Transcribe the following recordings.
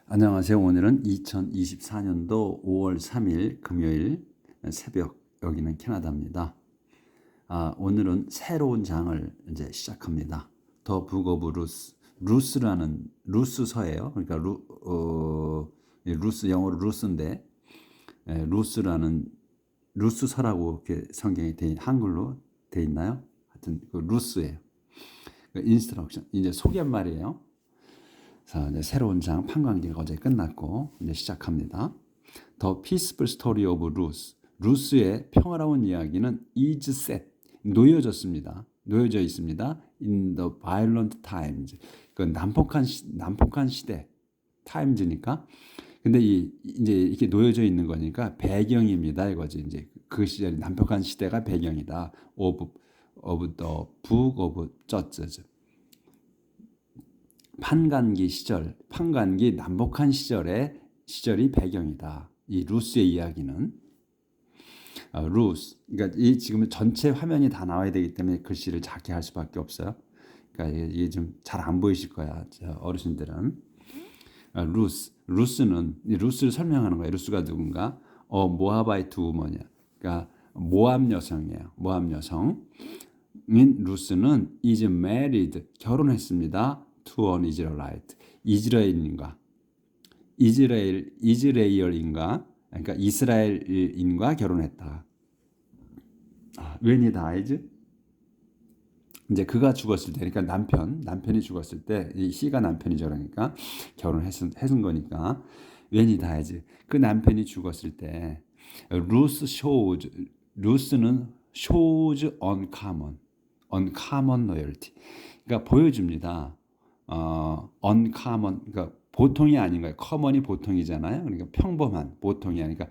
안녕하세요. 오늘은 2024년도 5월 3일 금요일 새벽, 여기는 캐나다입니다. 오늘은 새로운 장을 이제 시작합니다. 더 북 오브 루스. 루스라는 루스서예요. 그러니까 루스, 영어로 루스인데, 루스라는 루스서라고 이렇게 성경에 한글로 돼 있나요? 하여튼 그 루스예요. 그 인스트럭션, 이제 소개말이에요. 자, 이제 새로운 장 판관기가 어제 끝났고 이제 시작합니다. The Peaceful Story of Ruth. 루스의 평화로운 이야기는 is set, 놓여졌습니다. 놓여져 있습니다. In the violent times. 그 난폭한 시대, times니까. 근데 이제 이렇게 놓여져 있는 거니까 배경입니다. 이거지. 이제 그 시절 난폭한 시대가 배경이다. of the book of Judges. 판관기 남북한 시절이 배경이다. 이 루스의 이야기는 루스. 그러니까 이 지금 전체 화면이 다 나와야 되기 때문에 글씨를 작게 할 수밖에 없어요. 그러니까 이게 좀 잘 안 보이실 거야, 어르신들은. 루스는 루스를 설명하는 거예요. 루스가 누군가? 모아바이트 우먼이야. 그러니까 모압 여성이에요. 모압 여성인 루스는 is married, 결혼했습니다. to an Israelite, 이스라엘인가, 그러니까 이스라엘인과 결혼했다. When he dies, 이제 그가 죽었을 때, 그러니까 남편이 죽었을 때, 이 시가 남편이죠. 그러니까 결혼했은 거니까. When he dies, 그 남편이 죽었을 때, 루스는 shows uncommon loyalty. 그러니까 보여줍니다. uncommon, 그러니까 보통이 아닌 거예요. common이 보통이잖아요. 그러니까 평범한, 보통이 아니니까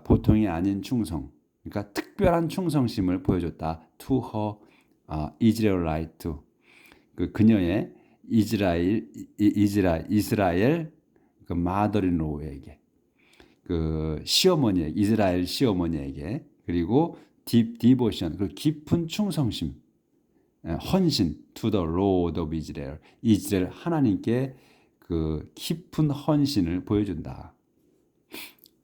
보통이 아닌 충성. 그러니까 특별한 충성심을 보여줬다. to her Israelite, 그녀의 이스라엘 그 마더린로우에게, 그 시어머니에게, 이스라엘 시어머니에게. 그리고 디보션, 그 깊은 충성심, 헌신, to the Lord of Israel, 이스라엘 하나님께 그 깊은 헌신을 보여준다.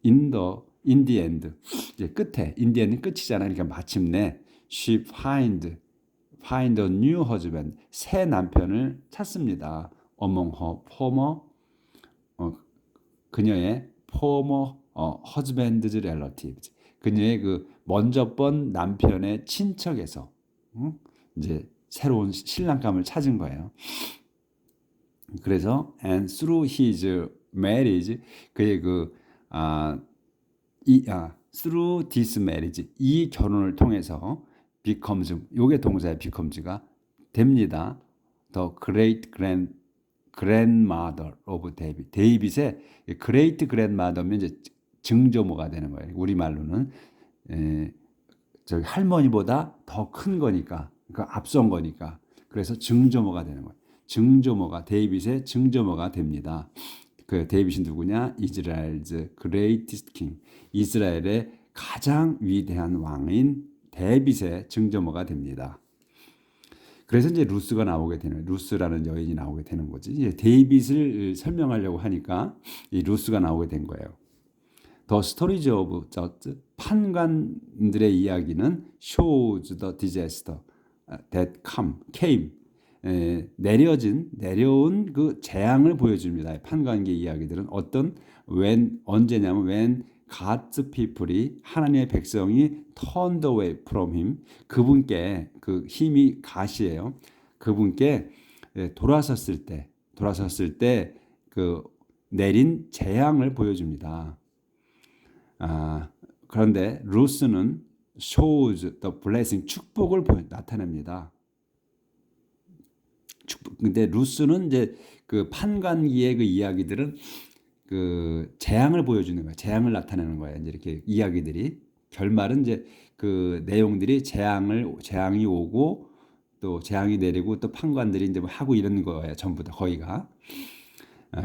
in the end, 이제 끝에, in the end는 끝이잖아요. 그러니까 마침내 she find a new husband, 새 남편을 찾습니다. among her former, 그녀의 former husband's relatives, 그녀의 그 먼저 번 남편의 친척에서 이제 새로운 신랑감을 찾은 거예요. 그래서 and through his marriage, 그의 through this marriage, 이 결혼을 통해서 becomes, 요게 동사의 becomes가 됩니다. The great grandmother of David. 데이빗의 great grandmother면 이제 증조모가 되는 거예요. 우리말로는 저기 할머니보다 더 큰 거니까, 그러니까 앞선 거니까. 그래서 증조모가 되는 거예요. 데이빗의 증조모가 됩니다. 그 데이빗이 누구냐? 이스라엘's greatest king. 이스라엘의 가장 위대한 왕인 데이빗의 증조모가 됩니다. 그래서 이제 루스가 나오게 되는, 루스라는 여인이 나오게 되는 거지. 이제 데이빗을 설명하려고 하니까 이 루스가 나오게 된 거예요. The stories of judges, 판관들의 이야기는 shows the disaster that came, 내려온 그 재앙을 보여줍니다. 판관계 이야기들은 언제냐면 when God's people이, 하나님의 백성이 turned away from him, 그분께, 그 힘이 가시예요. 그분께 돌아섰을 때 그 내린 재앙을 보여줍니다. 그런데 루스는 shows the blessing, 축복을 나타냅니다. 근데 루스는 이제 그 판관기의 그 이야기들은 그 재앙을 보여주는 거예요. 재앙을 나타내는 거예요. 이제 이렇게 이야기들이, 결말은 이제 그 내용들이 재앙이 오고 또 재앙이 내리고 또 판관들이 이제 뭐 하고 이런 거예요. 전부 다 거의가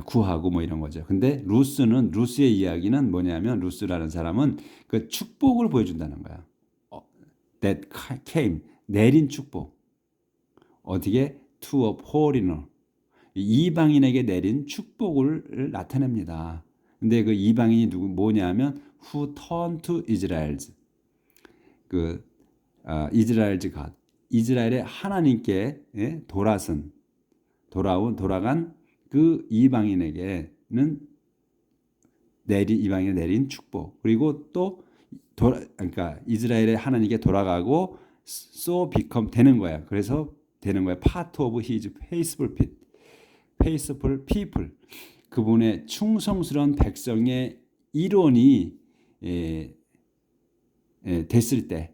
구하고 뭐 이런 거죠. 근데 루스의 이야기는 뭐냐면, 루스라는 사람은 그 축복을 보여준다는 거야. That came, 내린 축복. 어떻게? To a foreigner, 이방인에게 내린 축복을 나타냅니다. 근데 그 이방인이 뭐냐면 who turn to Israel's 이스라엘즈 갓 이스라엘의 하나님께 돌아간 그 이방인에게는 이방인에 내린 축복. 그리고 또 그러니까 이스라엘의 하나님께 돌아가고 so become 되는 거야. 그래서 되는 거야. part of his faithful people. 그분의 충성스러운 백성의 일원이 됐을 때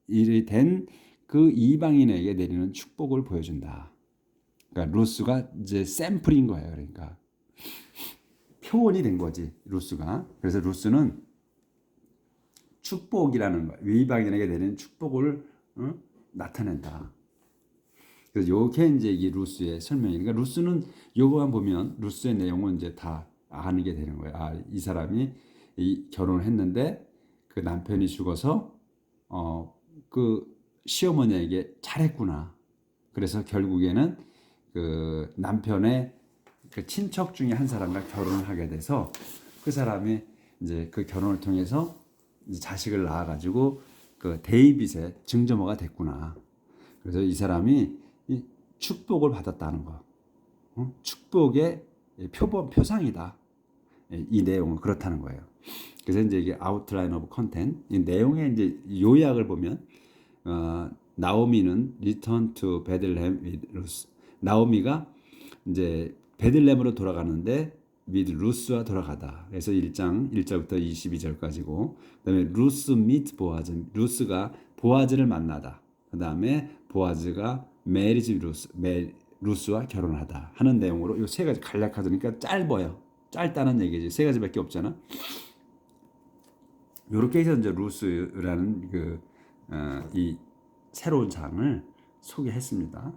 일이 된 그 이방인에게 내리는 축복을 보여준다. 그러니까 루스가 이제 샘플인 거예요. 그러니까 표본이 된 거지 루스가. 그래서 루스는 축복이라는 거, 이방인에게 내리는 축복을 나타낸다. 그래서 요게 이제 이 루스의 설명이니까 그러니까 루스는 요거만 보면 루스의 내용은 이제 다 아는 게 되는 거예요. 아, 이 사람이 결혼을 했는데 그 남편이 죽어서 그 시어머니에게 잘했구나. 그래서 결국에는 그 남편의 그 친척 중에 한 사람과 결혼을 하게 돼서 그 사람이 이제 그 결혼을 통해서 이제 자식을 낳아가지고 그 데이빗의 증조모가 됐구나. 그래서 이 사람이 이 축복을 받았다는 거, 축복의 표상이다. 이 내용은 그렇다는 거예요. 그래서 이제 이게 아웃라인 오브 컨텐트, 이 내용의 이제 요약을 보면 나오미는 return to Bethlehem with Ruth. 나오미가 이제 베들레헴으로 돌아가는데 with 루스와 돌아가다. 그래서 1장 1절부터 22절까지고 그다음에 루스 meet 보아즈. 루스가 보아즈를 만나다. 그다음에 보아즈가 marriage 루스와 결혼하다 하는 내용으로 이 세 가지 간략하니까 짧아요. 짧다는 얘기지. 세 가지밖에 없잖아. 이렇게 해서 이제 루스라는 이 새로운 장을 소개했습니다.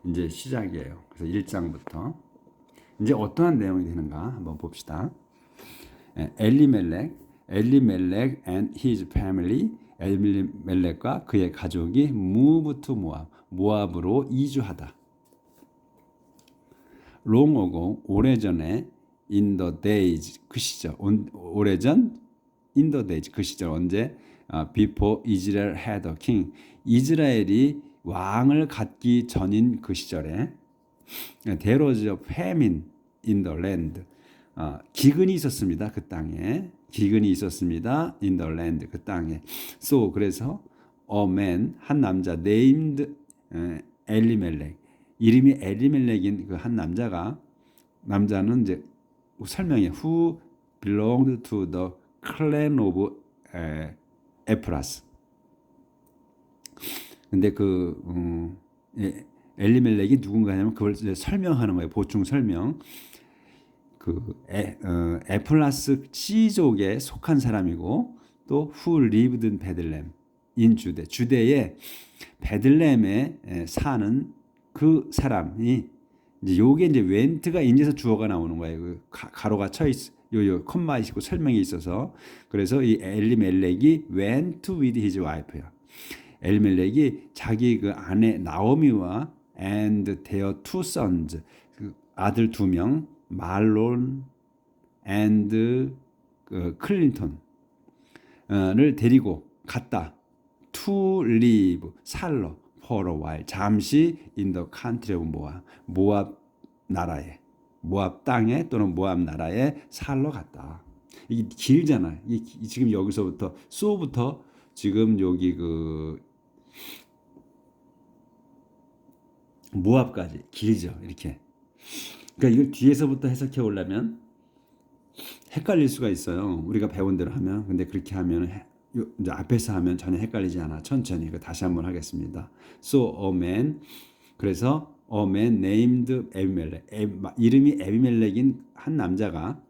이제 시작이에요. 그래서 1장부터 이제 어떠한 내용이 되는가 한번 봅시다. 엘리멜렉 and his family, 엘리멜렉과 그의 가족이 move to 모압으로 이주하다. long ago, 오래전에 in the days, 그 시절, 오래전 in the days, 그 시절 언제 before Israel had a king, 이스라엘이 왕을 갖기 전인 그 시절에 there was a famine in the land, 기근이 있었습니다. 그 땅에 기근이 있었습니다. in the land, 그 땅에. So 그래서 a man, 한 남자 named 엘리멜렉, 이름이 엘리멜렉인 그 한 남자는 이제 설명해 who belonged to the clan of 에프라스. 근데 엘리멜렉이 누군가냐면 그걸 이제 설명하는 거예요. 보충 설명. 에플라스 씨족에 속한 사람이고 또 who lived in Bethlehem in 주대의 베들레헴에 사는 그 사람이 이제 요게 이제 웬트가 인제서 주어가 나오는 거예요. 그 가로가 쳐 있어. 요 콤마 있고 설명이 있어서 그래서 이 엘리멜렉이 went with his wife야. 엘리멜렉이 자기 그 아내 나오미와 and their two sons, 그 아들 두 명 말론 and 클린턴을 데리고 갔다. to live 살러 for a while 잠시 in the country of 모압 나라에 모압 땅에 또는 모압 나라에 살러 갔다. 이게 길잖아. 지금 여기서부터 소부터 지금 여기 모압까지 길죠. 이렇게. 그러니까 이걸 뒤에서부터 해석해 오려면 헷갈릴 수가 있어요. 우리가 배운 대로 하면. 근데 그렇게 하면 이제 앞에서 하면 전혀 헷갈리지 않아. 천천히. 다시 한번 하겠습니다. So a man. 그래서 a man named 에비멜렉. 이름이 에비멜렉인 한 남자가,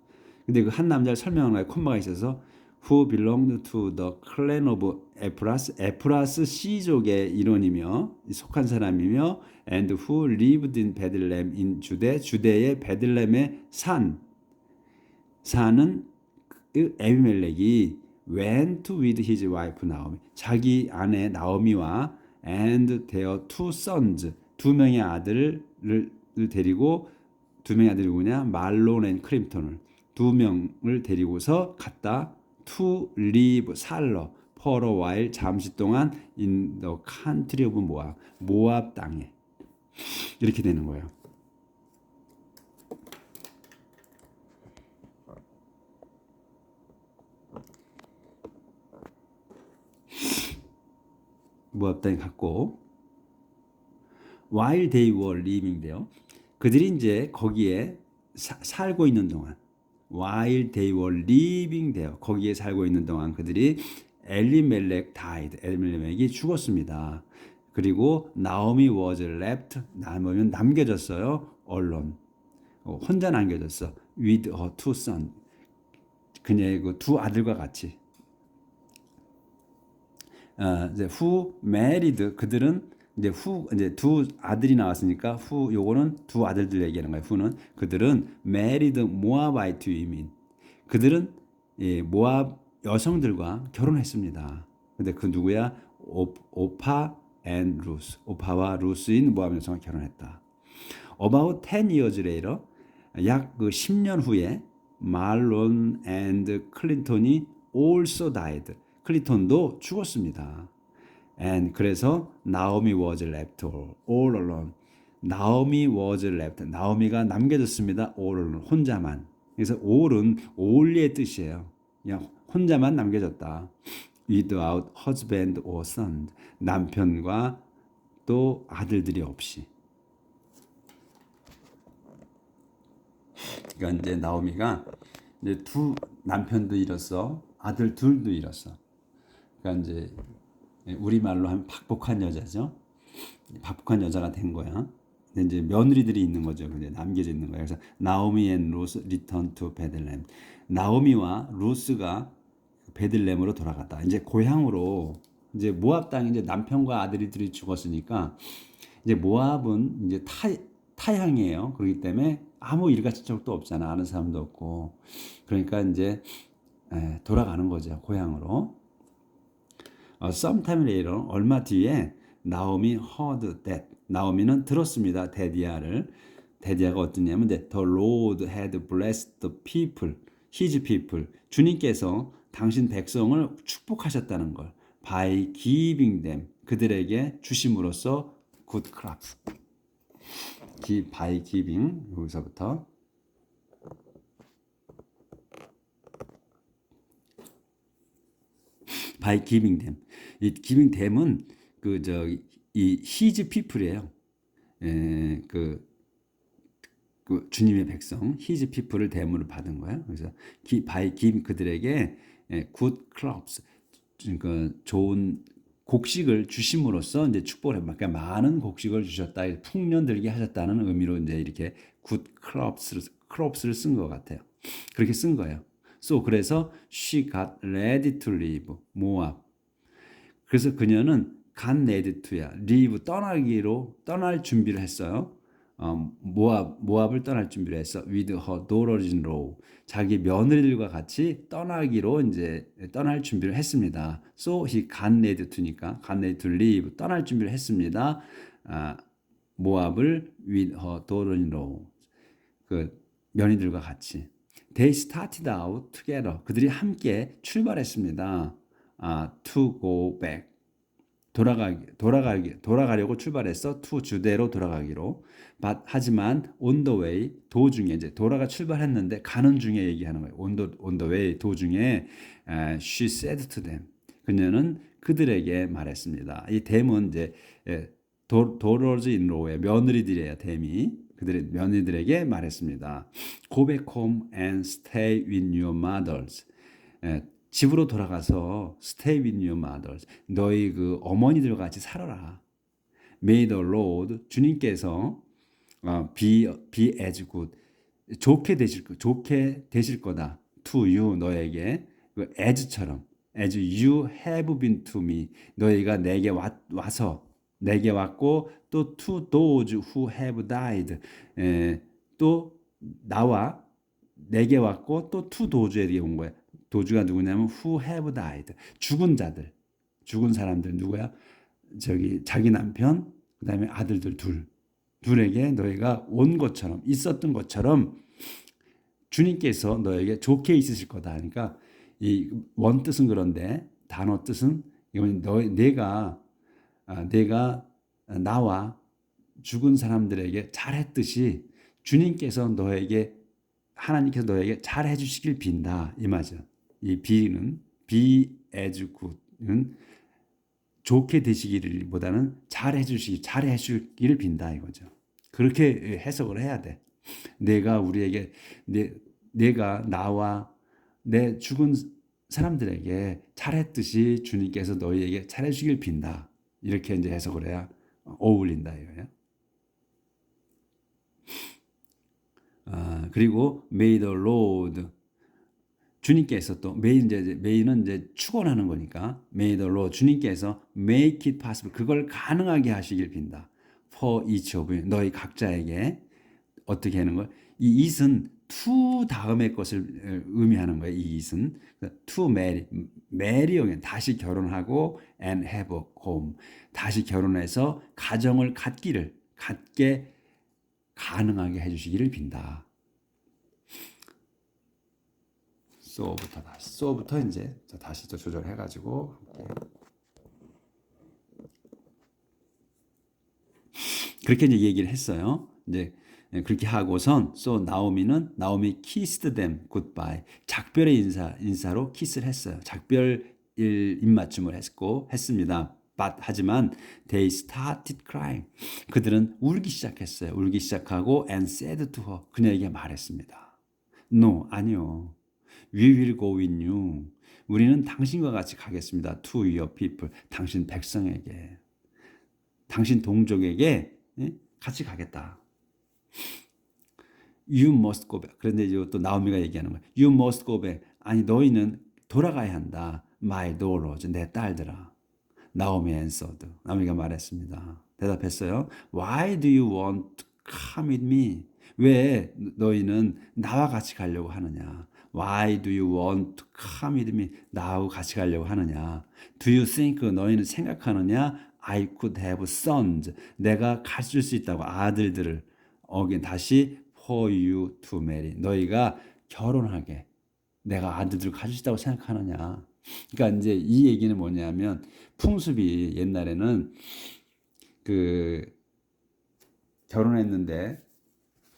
근데 그 한 남자를 설명하는 거에 콤마가 있어서 who belonged to the clan of 에프라스 씨족의 일원이며 속한 사람이며 and who lived in Bethlehem in 주대의 베들레헴에 사는 그 에비멜렉이 went with his wife 나오미, 자기 아내 나오미와 and their two sons, 두 명의 아들을 데리고 두 명의 아들이 누구냐? 말론 앤 크림톤을 두 명을 데리고서 갔다. to live 살러 for a while 잠시 동안 in the country of 모압 땅에 이렇게 되는 거예요. 모압 땅에 갔고 while they were living인데요. 그들이 이제 거기에 살고 있는 동안 while they were living there 거기에 살고 있는 동안 그들이 엘리멜렉 died 엘리멜렉이 죽었습니다. 그리고 나오미 was left 나오미는 남겨졌어요. alone 혼자 남겨졌어. with her two sons 그녀의 그 두 아들과 같이 이제 who married 그들은 이제 두 아들이 나왔으니까 요거는 두 아들들 얘기하는 거예요. who는 그들은 married Moabite women 그들은 모압 여성들과 결혼했습니다. 근데 그 누구야? 오파 and 루스 오파와 루스인 모압 여성과 결혼했다. About 10 years later 약 그 10년 후에 말론 and 클린턴이 also died 클린턴도 죽었습니다. And 그래서 나오미 was left all alone. 나오미 was left. 나오미가 남겨졌습니다. all alone. 혼자만. 그래서 all은 only의 뜻이에요. 그냥 혼자만 남겨졌다. without husband or son. 남편과 또 아들들이 없이. 그러니까 이제 나오미가 이제 두 남편도 잃었어. 아들 둘도 잃었어. 그러니까 이제 우리말로 하면 박복한 여자죠. 박복한 여자가 된 거야. 근데 이제 며느리들이 있는 거죠. 근데 남겨져 있는 거야. 그래서 나오미 앤 루스 리턴 투 베들렘. 나오미와 루스가 베들렘으로 돌아갔다. 이제 고향으로 이제 모압 땅에 이제 남편과 아들들이 죽었으니까 이제 모압은 이제 타향이에요. 그렇기 때문에 아무 일가친척도 없잖아. 아는 사람도 없고. 그러니까 이제 돌아가는 거죠. 고향으로. sometime later 얼마 뒤에 나오미 heard that 나오미는 들었습니다. 데디아가 어떠냐면 the Lord had blessed the people his people 주님께서 당신 백성을 축복하셨다는 걸 by giving them 그들에게 주심으로써 good crops by giving 여기서부터 by giving them. 이 giving them은 이 his people이에요. 그 주님의 백성, his people을 대물을 받은 거예요. 그래서 by giving 그들에게 good crops, 그러니까 좋은 곡식을 주심으로써 이제 축복을 해요. 그러니까 많은 곡식을 주셨다, 풍년들게 하셨다는 의미로 이제 이렇게 good crops를 쓴 것 같아요. 그렇게 쓴 거예요. 그래서 she got ready to leave 모압. 그래서 그녀는 got ready to야. leave 떠날 준비를 했어요. 모압을 떠날 준비를 했어. with her daughters-in-law. 자기 며느리들과 같이 떠나기로 이제 떠날 준비를 했습니다. So he got ready to니까 got ready to leave 떠날 준비를 했습니다. 모압을 with her daughters-in-law. 그 며느리들과 같이. They started out together. 그들이 함께 출발했습니다. To go back. 돌아가려고 출발했어. to 주대로 돌아가기로. 하지만 on the way 도중에 이제 출발했는데 가는 중에 얘기하는 거예요. on the way 도중에 she said to them. 그녀는 그들에게 말했습니다. 이 them은 이제 daughters-in-law의 며느리들이에요. them이. 그들의 며느리들에게 말했습니다. Go back home and stay with your mothers. 집으로 돌아가서 stay with your mothers. 너희 그 어머니들과 같이 살아라. May the Lord 주님께서 be as good 좋게 되실 거다. To you 너에게 as처럼 as you have been to me 너희가 내게 왔고 또 to those who have died 또 나와 내게 왔고 또 to those에게 온 거야. 도주가 누구냐면 who have died 죽은 사람들 누구야? 자기 남편 그다음에 아들들 둘 둘에게 너희가 온 것처럼 있었던 것처럼 주님께서 너에게 좋게 있으실 거다. 그러니까 이 원뜻은 그런데 단어 뜻은 이건 내가 나와 죽은 사람들에게 잘했듯이 주님께서 너에게 하나님께서 너에게 잘해 주시길 빈다 이 말이죠. 이 be는 be as good는 좋게 되시기보다는 잘해 주시기를 빈다 이거죠. 그렇게 해석을 해야 돼. 내가 우리에게 내가 나와 내 죽은 사람들에게 잘했듯이 주님께서 너희에게 잘해 주길 빈다. 이렇게 이제 해석을 해야 어울린다 이거예요. 그리고 May the Lord 주님께서 또 May는 이제 축원하는 거니까 May the Lord 주님께서 make it possible 그걸 가능하게 하시길 빈다. For each of you 너희 각자에게 어떻게 하는 걸? 이 it은 to 다음의 것을 의미하는 거예요. 이 it은 to marry 다시 결혼하고 and have a home 다시 결혼해서 가정을 갖게 가능하게 해주시기를 빈다. so부터 이제 다시 또 조절해가지고 그렇게 이제 얘기를 했어요. 이제 그렇게 하고선 나오미 kissed them goodbye 작별의 인사로 키스를 했어요. 작별 입맞춤을 했습니다. 하지만 they started crying. 그들은 울기 시작했어요. 울기 시작하고 and said to her. 그녀에게 말했습니다. No, 아니요. We will go with you. 우리는 당신과 같이 가겠습니다. To your people. 당신 백성에게. 당신 동족에게 같이 가겠다. You must go back. 그런데 이제 또 나오미가 얘기하는 거예요. You must go back. 아니 너희는 돌아가야 한다. My daughters. 내 딸들아. 나오미 answered. 나오미가 말했습니다. 대답했어요. Why do you want to come with me? 왜 너희는 나와 같이 가려고 하느냐? Why do you want to come with me? 나하고 같이 가려고 하느냐? Do you think 너희는 생각하느냐? I could have sons. 내가 가질 수 있다고 아들들을 다시 for you to marry. 너희가 결혼하게 내가 아들들을 가질 수 있다고 생각하느냐? 그러니까 이제 이 얘기는 뭐냐면 풍습이 옛날에는 그 결혼했는데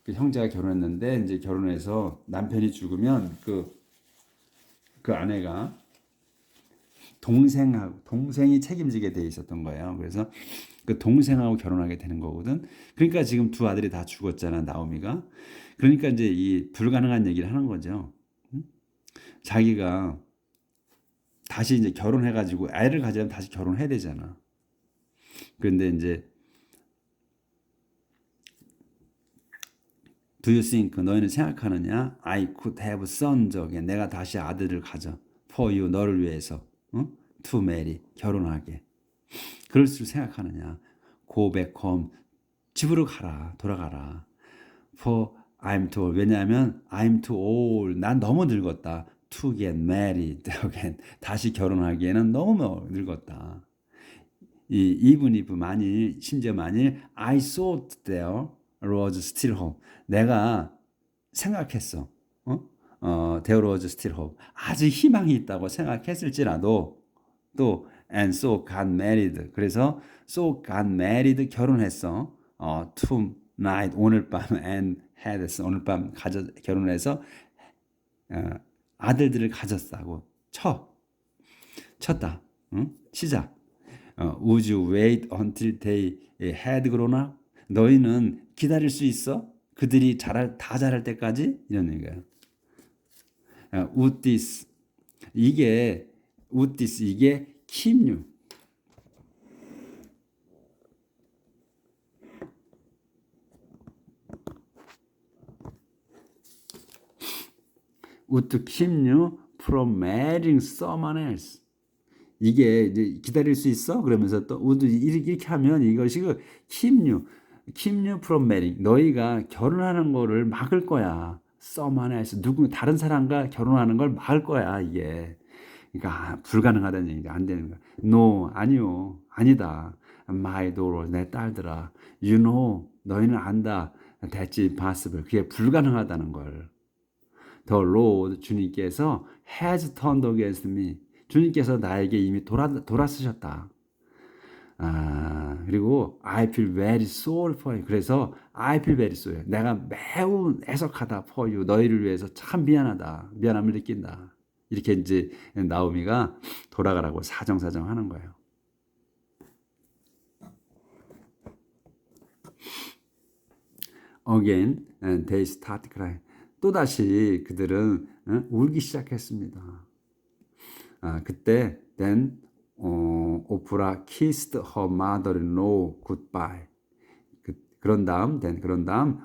그 형제가 결혼했는데 이제 결혼해서 남편이 죽으면 그 아내가 동생이 책임지게 돼 있었던 거예요. 그래서 그 동생하고 결혼하게 되는 거거든. 그러니까 지금 두 아들이 다 죽었잖아, 나오미가. 그러니까 이제 이 불가능한 얘기를 하는 거죠. 자기가 다시 이제 결혼해가지고 애를 가지려면 다시 결혼해야 되잖아. 그런데 이제 Do you think 너희는 생각하느냐? I could have sons again. 내가 다시 아들을 가져. For you 너를 위해서. To marry 결혼하게. 그럴 줄 생각하느냐? Go back home. 집으로 돌아가라. For I'm too old. 왜냐하면 I'm too old. 난 너무 늙었다. To get married again. 다시 결혼하기에는 너무 늙었다. even if 심지어 만일 I thought there was still hope. 내가 생각했어. there was still hope. 아직 희망이 있다고 생각했을지라도 또 and so got married. 그래서 so got married 결혼했어. tonight 오늘 밤 and had 오늘 밤 결혼해서 아들들을 가졌다고 쳤다. 시작. Would you wait until they had grown up? 너희는 기다릴 수 있어? 그들이 다 자랄 때까지? 이런 얘기예요. Would this 이게 keep you. Would keep you from marrying someone else. 이게 이제 기다릴 수 있어? 그러면서 또 would 이렇게 하면 이것이 keep you from marrying. 너희가 결혼하는 거를 막을 거야. someone else. 다른 사람과 결혼하는 걸 막을 거야, 이게. 그러니까 불가능하다는 얘기가 안 되는 거야. No, 아니요. 아니다. My daughter, 내 딸들아. You know, 너희는 안다. That's impossible. 그게 불가능하다는 걸. The Lord, 주님께서 has turned against me. 주님께서 나에게 이미 돌아서셨다. 그리고 I feel very sorry for you. 그래서 I feel very sorry. 내가 매우 애석하다 for you. 너희를 위해서 참 미안하다. 미안함을 느낀다. 이렇게 이제 나오미가 돌아가라고 사정사정 하는 거예요. Again, and they start crying. 또다시 그들은 울기 시작했습니다. 그때 then 오프라 kissed her mother-in-law goodbye. 그런 다음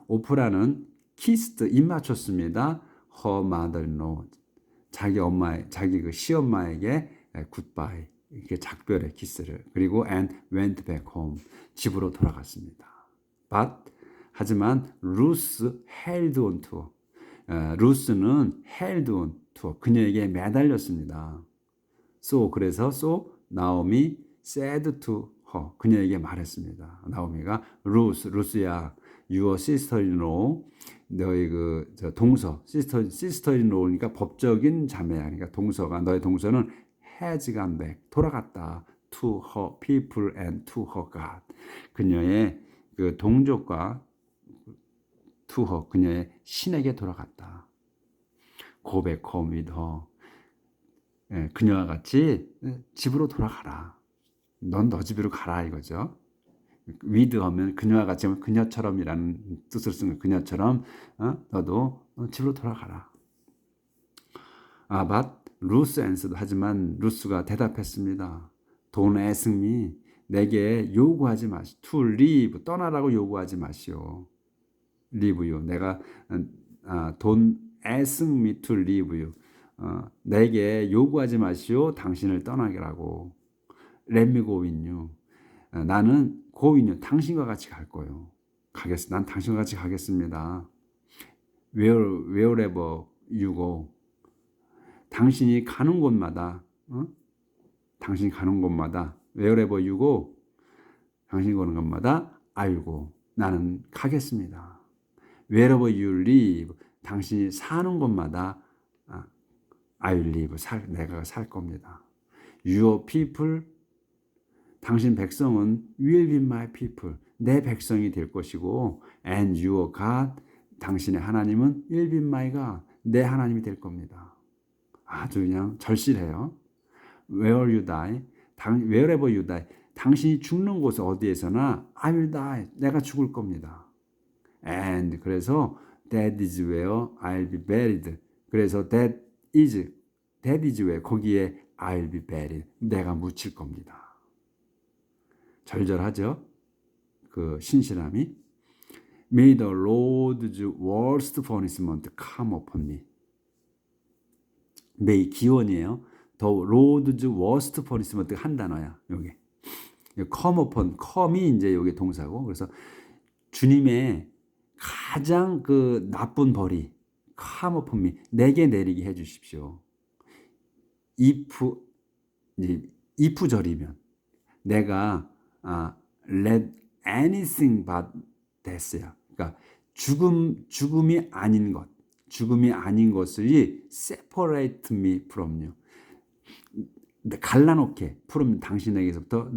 오프라는 kissed 입 맞췄습니다. her mother-in-law. 자기 그 시엄마에게 goodbye. 이렇게 작별의 키스를. 그리고 and went back home. 집으로 돌아갔습니다. 하지만 루스 held on to. 루스는 held on to. 그녀에게 매달렸습니다. 그래서 나오미 said to her. 그녀에게 말했습니다. 나오미가 루스야, your sister-in-law, 너의 저 동서, sister-in-law니까 법적인 자매야. 그러니까 동서가, 너의 동서는 has gone back, 돌아갔다. to her people and to her God. 그녀의 그 동족과 to her, 그녀의 신에게 돌아갔다. Go back home with her. 그녀와 같이 집으로 돌아가라. 넌 너 집으로 가라 이거죠. with 하면 그녀와 같이 하면 그녀처럼이라는 뜻을 쓴 거예요. 그녀처럼 너도 집으로 돌아가라. but 루스 answered. 하지만 루스가 대답했습니다. Don't ask me. 내게 요구하지 마시오. To leave. 떠나라고 요구하지 마시오. leave you. 내가 don't ask me to leave you. 내게 요구하지 마시오. 당신을 떠나게라고. Let me go with you. 나는 go with you. 당신과 같이 갈 거예요. 난 당신과 같이 가겠습니다. Wherever you go. 당신이 가는 곳마다, 당신이 가는 곳마다, wherever you go. 당신이 가는 곳마다 I'll go. 나는 가겠습니다. Wherever you live. 당신이 사는 곳마다 I'll live. 내가 살 겁니다. Your people. 당신 백성은 will be my people. 내 백성이 될 것이고 and your God. 당신의 하나님은 will be my God. 내 하나님이 될 겁니다. 아주 그냥 절실해요. Where you die. Wherever you die. 당신이 죽는 곳 어디에서나 I will die. 내가 죽을 겁니다. And 그래서 that is where I'll be buried. 그래서 that is where 거기에 I'll be buried. 내가 묻힐 겁니다. 절절하죠? 그 신실함이. May the Lord's worst punishment come upon me. may 기원이에요. The Lord's worst punishment 한 단어야. 여기. come upon, come이 이제 여기 동사고. 그래서 주님의 가장 그 나쁜 벌이 come upon me. 내게 내리게 해 주십시오. if 절이면 내가 let anything but death야. 그러니까 죽음이 아닌 것을 separate me from you. 갈라놓게 from 당신에게서부터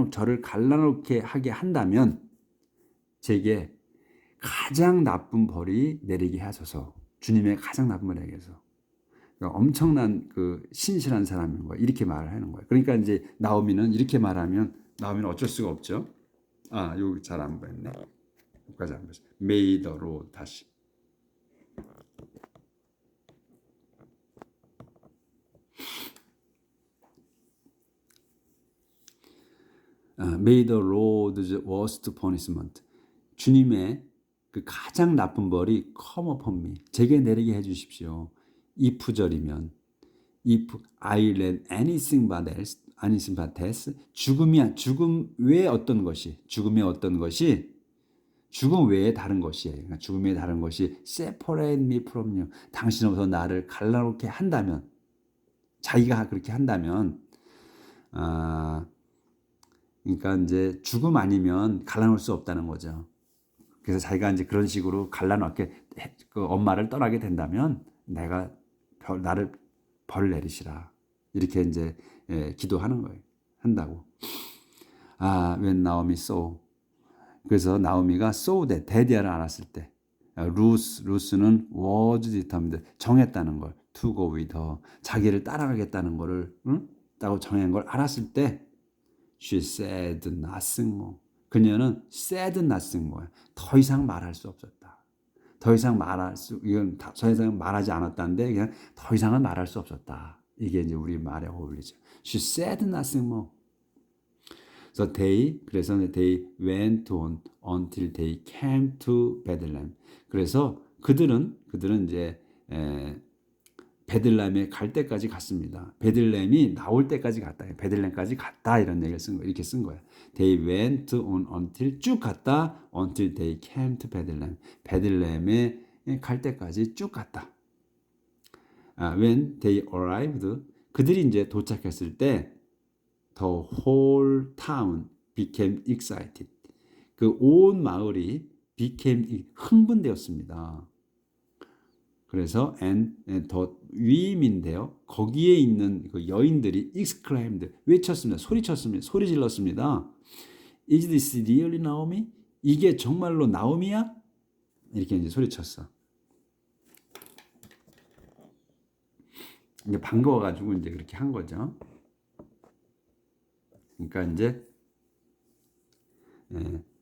저를 갈라놓게 하게 한다면 제게 가장 나쁜 벌이 내리게 하소서. 주님의 가장 나쁜 벌이 내리게 하소서. 그러니까 엄청난 그 신실한 사람인 거예요. 이렇게 말을 하는 거예요. 그러니까 이제 나오미는 이렇게 말하면 나오미는 어쩔 수가 없죠. 여기 잘 안 보였네. 여기까지 안 보였어. May the Lord 다시. May the Lord's worst punishment. 주님의 그 가장 나쁜 벌이 come upon me. 제게 내리게 해 주십시오. if 절이면 if I let anything but death. 죽음 외에 어떤 것이 죽음 외에 다른 것이에요. 그러니까 죽음 외에 다른 것이 separate me from you. 당신으로부터 나를 갈라놓게 한다면, 자기가 그렇게 한다면, 그러니까 이제 죽음 아니면 갈라놓을 수 없다는 거죠. 그래서 자기가 이제 그런 식으로 갈라놓게 그 엄마를 떠나게 된다면 내가 나를 벌 내리시라. 이렇게 이제 기도하는 거예요. 한다고. when Naomi saw. 그래서 나오미가 saw that 데디아를 알았을 때 루스는 was determined 정했다는 걸 to go with her 자기를 따라가겠다는 거를 따고 정한 걸 알았을 때 she said nothing more. 그녀는 said nothing more. 더 이상 말할 수 없었다. 더 이상 말하지 않았다는데 그냥 더 이상은 말할 수 없었다. 이게 이제 우리 말에 어울리죠. She said nothing more. 그래서 그래서 they went on until they came to Bethlehem. 그래서 그들은 이제 베들레헴에 갈 때까지 갔습니다. 베들레헴이 나올 때까지 갔다. 베들레헴까지 갔다 이런 얘기를 쓴 거 이렇게 쓴 거예요. They went on until 쭉 갔다 until they came to Bethlehem. 베들레헴에 갈 때까지 쭉 갔다. When they arrived, 그들이 이제 도착했을 때 the whole town became excited. 그 온 마을이 became 흥분되었습니다. 그래서 더 위임인데요. 거기에 있는 그 여인들이 exclaimed 외쳤습니다. 소리쳤습니다. 소리 질렀습니다. Is this really Naomi? 이게 정말로 나오미야? 이렇게 이제 소리쳤어. 이제 반가워가지고 이제 그렇게 한 거죠. 그러니까 이제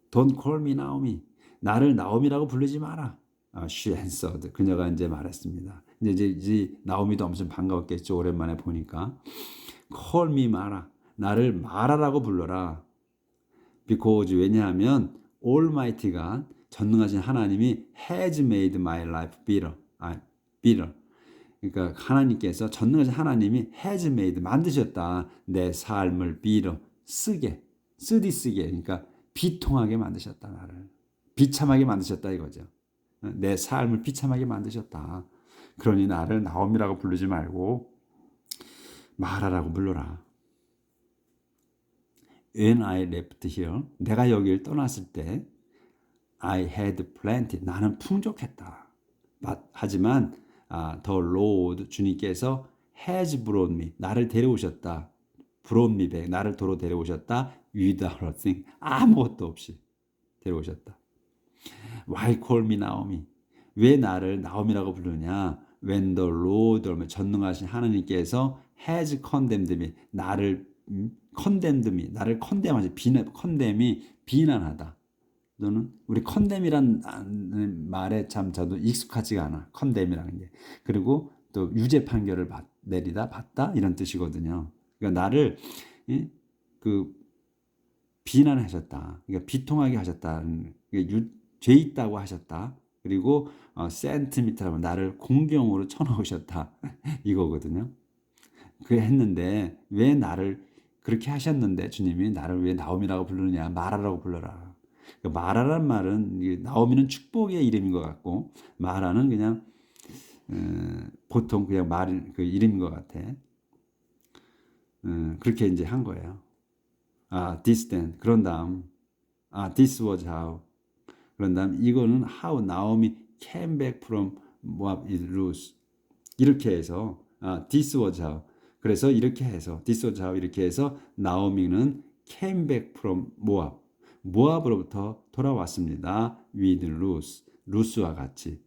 Don't call me Naomi. 나를 나오미라고 부르지 마라. She answered. 그녀가 이제 말했습니다. 이제 나오미도 엄청 반가웠겠죠. 오랜만에 보니까. Call me 마라. 나를 마라라고 불러라. Because 왜냐하면 Almighty가 전능하신 하나님이 has made my life bitter. bitter. 그러니까 하나님께서 전능하신 하나님이 has made 만드셨다. 내 삶을 bitter 쓰게. 그러니까 비통하게 만드셨다. 나를. 비참하게 만드셨다 이거죠. 내 삶을 비참하게 만드셨다. 그러니 나를 나옴이라고 부르지 말고 마라라고 불러라. When I left here, 내가 여기를 떠났을 때 I had plenty, 나는 풍족했다. 하지만 the Lord, 주님께서 has brought me, 나를 데려오셨다. brought me back, 나를 도로 데려오셨다. without a thing, 아무것도 없이 데려오셨다. Why call me Naomi? 왜 나를 나오미라고 부르냐? When the Lord, 전능하신 하나님께서 has condemned me, 나를 condemned me, 나를 condemn하지, condemn이 비난하다. 너는 우리 condemn이란 말에 참 저도 익숙하지가 않아. condemn이라는 게. 그리고 또 유죄 판결을 내리다, 받다 이런 뜻이거든요. 그러니까 나를 그 비난하셨다. 그러니까 비통하게 하셨다. 죄 있다고 하셨다. 그리고 센티미터라고 나를 공경으로 쳐넣으셨다. 이거거든요. 그래 했는데 왜 나를 그렇게 하셨는데 주님이 나를 왜 나옴이라고 부르느냐. 마라라고 불러라. 그러니까 마라란 말은 나오미는 축복의 이름인 것 같고 마라는 그냥 보통 그냥 그 이름인 것 같아. 그렇게 이제 한 거예요. this then. 그런 다음 this was how. 그런 다음 이거는 how Naomi came back from Moab with Ruth. 이렇게 해서 this was how. 그래서 이렇게 해서 this was how 이렇게 해서 나오미는 came back from Moab. 모압으로부터 돌아왔습니다. with Ruth. 루스와 같이.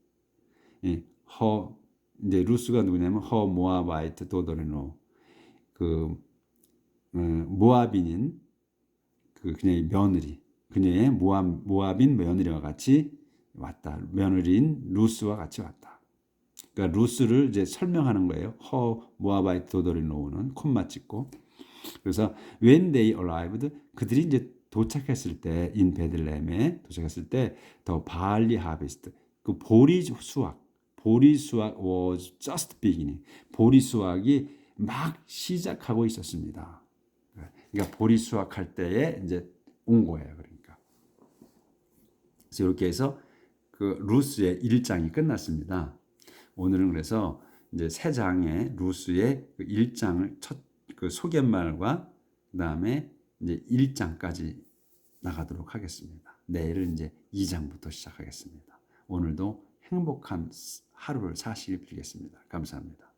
이제 루스가 누구냐면 her Moabite daughter-in-law. 그 모압인인 그 그녀의 며느리. 그녀의 모압인 며느리와 같이 왔다. 며느리인 루스와 같이 왔다. 그러니까 루스를 이제 설명하는 거예요. 모아바이트 도더리노우는 콤마 찍고. 그래서 when they arrived, 그들이 이제 도착했을 때 in 베들레헴에 도착했을 때 the barley harvest, 그 보리 수확 was just beginning. 보리 수확이 막 시작하고 있었습니다. 그러니까 보리 수확할 때에 이제 온 거예요. 그러니까. 그래서 이렇게 해서 그 루스의 1장이 끝났습니다. 오늘은 그래서 이제 세 장의 루스의 그 1장을 그 소개말과 그다음에 이제 1장까지 나가도록 하겠습니다. 내일은 이제 2장부터 시작하겠습니다. 오늘도 행복한 하루를 사시길 빌겠습니다. 감사합니다.